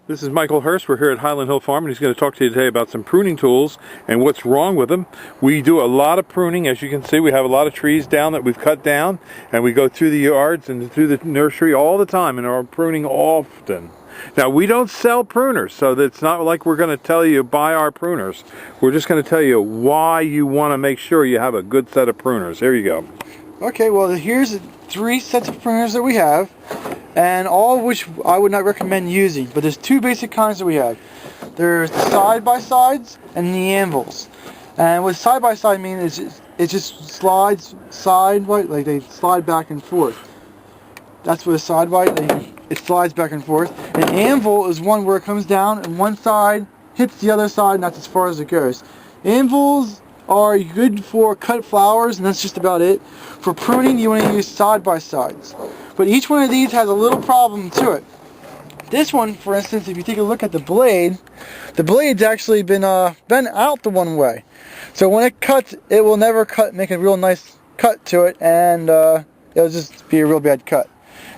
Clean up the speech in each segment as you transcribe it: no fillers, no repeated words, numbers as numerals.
This is Michael Hurst. We're here at Highland Hill Farm, and he's going to talk to you today about some pruning tools and what's wrong with them. We do a lot of pruning. As you can see, we have a lot of trees down that we've cut down, and we go through the yards and through the nursery all the time and are pruning often. Now, we don't sell pruners, so it's not like we're going to tell you buy our pruners. We're just going to tell you why you want to make sure you have a good set of pruners. Here you go. Okay, well, here's 3 sets of pruners that we have, and all of which I would not recommend using, but there's 2 basic kinds that we have. There's the side-by-sides and the anvils. And what side-by-side means is it just slides sideways, like they slide back and forth. That's what a side-by, it slides back and forth. An anvil is one where it comes down and one side hits the other side, and that's as far as it goes. Anvils are good for cut flowers, and that's just about it. For pruning, you want to use side-by-sides. But each one of these has a little problem to it. This one, for instance, if you take a look at the blade's actually been bent out the one way. So when it cuts, it will never make a real nice cut to it, and it'll just be a real bad cut.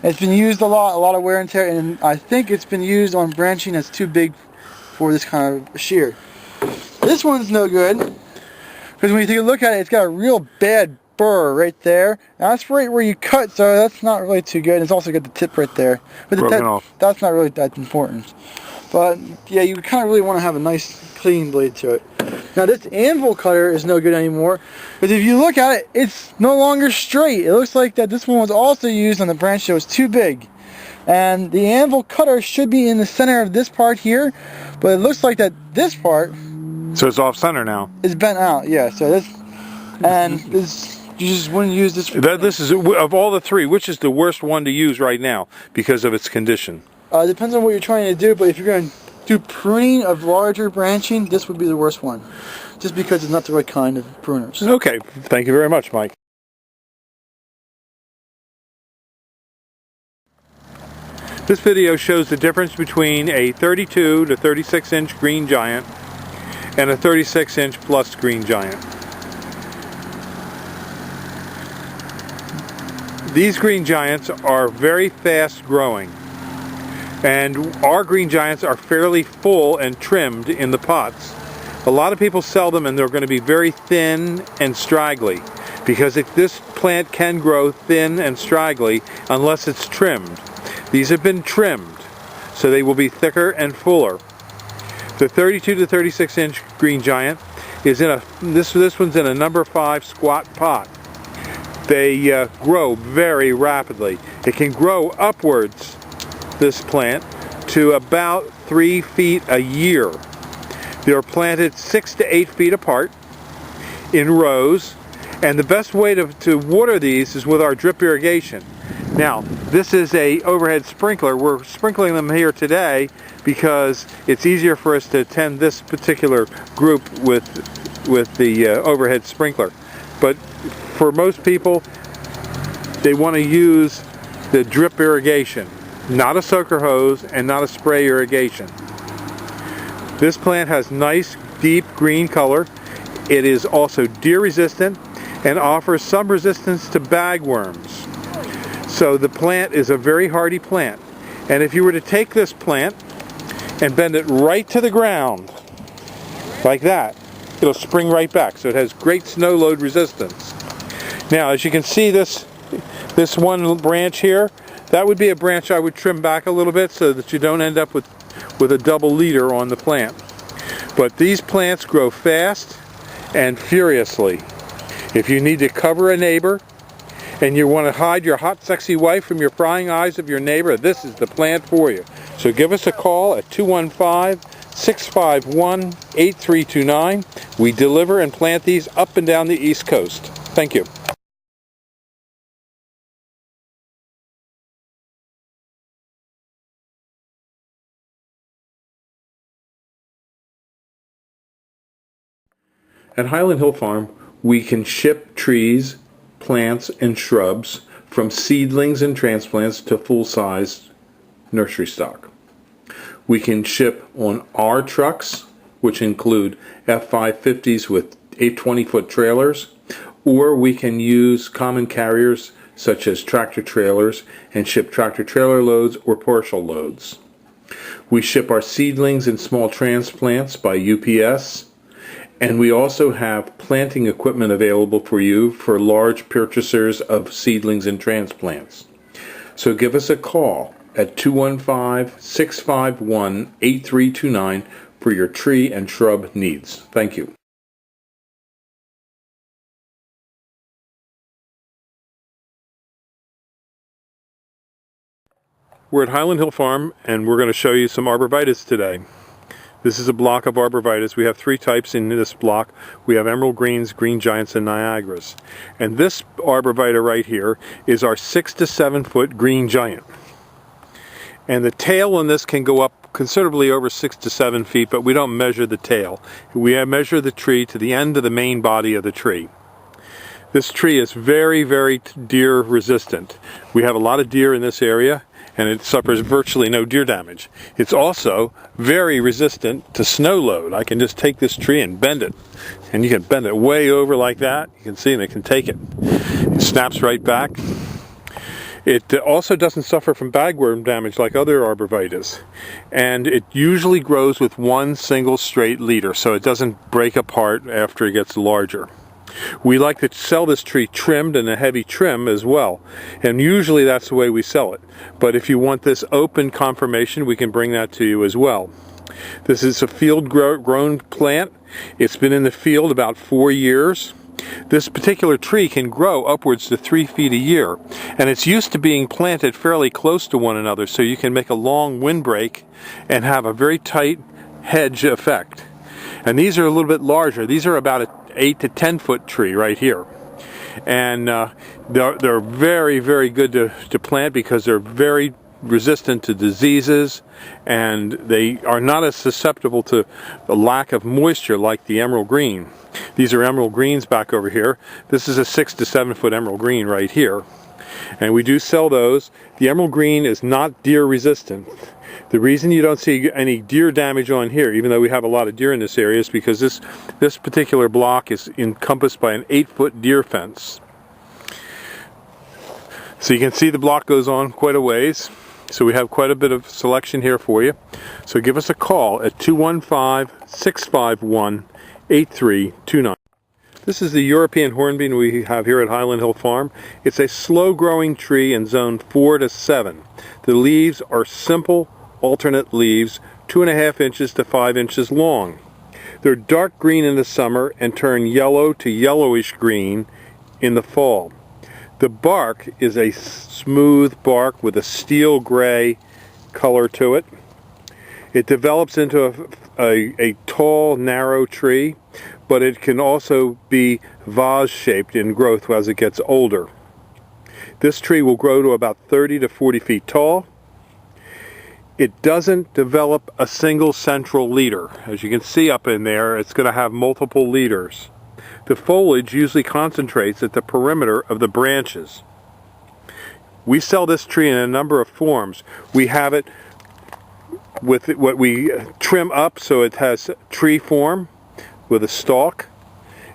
It's been used a lot of wear and tear, and I think it's been used on branching that's too big for this kind of shear. This one's no good, because when you take a look at it, it's got a real bad burr right there. And that's right where you cut, so that's not really too good. It's also got the tip right there. But that's not really that important. But yeah, you kind of really want to have a nice clean blade to it. Now this anvil cutter is no good anymore, because if you look at it, it's no longer straight. It looks like that this one was also used on the branch that was too big. And the anvil cutter should be in the center of this part here, but it looks like that this part, so it's off center now, is bent out. Yeah, so this, and this, you just wouldn't use this. This is, of all the 3, which is the worst one to use right now because of its condition? It depends on what you're trying to do, but if you're going to do pruning of larger branching, this would be the worst one, just because it's not the right kind of pruners. Okay, thank you very much, Mike. This video shows the difference between a 32 to 36 inch green giant and a 36 inch plus green giant. These green giants are very fast growing, and our green giants are fairly full and trimmed in the pots. A lot of people sell them and they're going to be very thin and straggly, because this plant can grow thin and straggly unless it's trimmed. These have been trimmed, so they will be thicker and fuller. The 32 to 36 inch green giant is in this one's in a number 5 squat pot. They grow very rapidly. It can grow upwards, this plant, to about 3 feet a year. They are planted 6 to 8 feet apart in rows, and the best way to water these is with our drip irrigation. Now, this is a overhead sprinkler. We're sprinkling them here today because it's easier for us to tend this particular group with the overhead sprinkler. But for most people, they want to use the drip irrigation, not a soaker hose and not a spray irrigation. This plant has nice deep green color. It is also deer resistant and offers some resistance to bagworms. So the plant is a very hardy plant. And if you were to take this plant and bend it right to the ground, like that, it'll spring right back. So it has great snow load resistance. Now, as you can see, this one branch here, that would be a branch I would trim back a little bit so that you don't end up with a double leader on the plant. But these plants grow fast and furiously. If you need to cover a neighbor and you want to hide your hot, sexy wife from your prying eyes of your neighbor, this is the plant for you. So give us a call at 215-651-8329. We deliver and plant these up and down the East Coast. Thank you. At Highland Hill Farm, we can ship trees, plants, and shrubs from seedlings and transplants to full-size nursery stock. We can ship on our trucks, which include F550s with 20-foot trailers, or we can use common carriers such as tractor trailers and ship tractor trailer loads or partial loads. We ship our seedlings and small transplants by UPS, and we also have planting equipment available for you for large purchasers of seedlings and transplants. So give us a call at 215-651-8329 for your tree and shrub needs. Thank you. We're at Highland Hill Farm, and we're going to show you some arborvitaes today. This is a block of arborvitaes. We have three types in this block. We have emerald greens, green giants, and Niagaras. And this arborvitae right here is our 6 to 7 foot green giant. And the tail on this can go up considerably over 6 to 7 feet, but we don't measure the tail. We measure the tree to the end of the main body of the tree. This tree is very, very deer resistant. We have a lot of deer in this area, and it suffers virtually no deer damage. It's also very resistant to snow load. I can just take this tree and bend it, and you can bend it way over like that. You can see, and it can take it. It snaps right back. It also doesn't suffer from bagworm damage like other arborvitaes, and it usually grows with one single straight leader, so it doesn't break apart after it gets larger. We like to sell this tree trimmed in a heavy trim as well, and usually that's the way we sell it. But if you want this open conformation, we can bring that to you as well. This is a field grown plant. It's been in the field about 4 years. This particular tree can grow upwards to 3 feet a year, and it's used to being planted fairly close to one another, so you can make a long windbreak and have a very tight hedge effect. And these are a little bit larger. These are about an 8 to 10 foot tree right here. And they're very, very good to plant because they're very resistant to diseases, and they are not as susceptible to the lack of moisture like the emerald green. These are emerald greens back over here. This is a 6 to 7 foot emerald green right here. And we do sell those. The emerald green is not deer resistant. The reason you don't see any deer damage on here, even though we have a lot of deer in this area, is because this particular block is encompassed by an 8-foot deer fence. So you can see the block goes on quite a ways. So we have quite a bit of selection here for you. So give us a call at 215-651-8329. This is the European hornbeam we have here at Highland Hill Farm. It's a slow-growing tree in zone 4 to 7. The leaves are simple, alternate leaves, 2.5 inches to 5 inches long. They're dark green in the summer and turn yellow to yellowish green in the fall. The bark is a smooth bark with a steel gray color to it. It develops into a tall, narrow tree, but it can also be vase-shaped in growth as it gets older. This tree will grow to about 30 to 40 feet tall. It doesn't develop a single central leader. As you can see up in there, it's going to have multiple leaders. The foliage usually concentrates at the perimeter of the branches. We sell this tree in a number of forms. We have it with what we trim up so it has tree form with a stalk,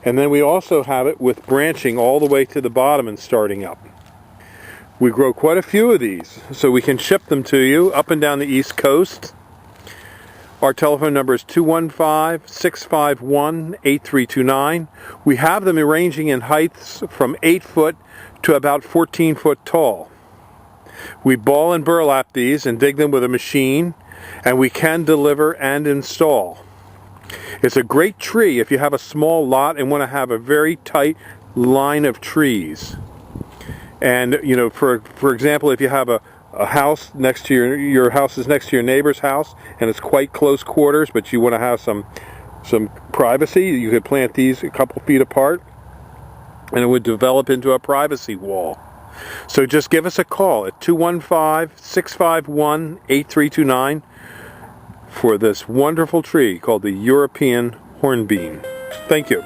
and then we also have it with branching all the way to the bottom and starting up. We grow quite a few of these, so we can ship them to you up and down the East Coast. Our telephone number is 215-651-8329. We have them ranging in heights from 8 foot to about 14 foot tall. We ball and burlap these and dig them with a machine, and we can deliver and install. It's a great tree if you have a small lot and want to have a very tight line of trees. And, you know, for example, if you have a house next to your house is next to your neighbor's house, and it's quite close quarters, but you want to have some privacy, you could plant these a couple feet apart, and it would develop into a privacy wall. So just give us a call at 215-651-8329 for this wonderful tree called the European hornbeam. Thank you.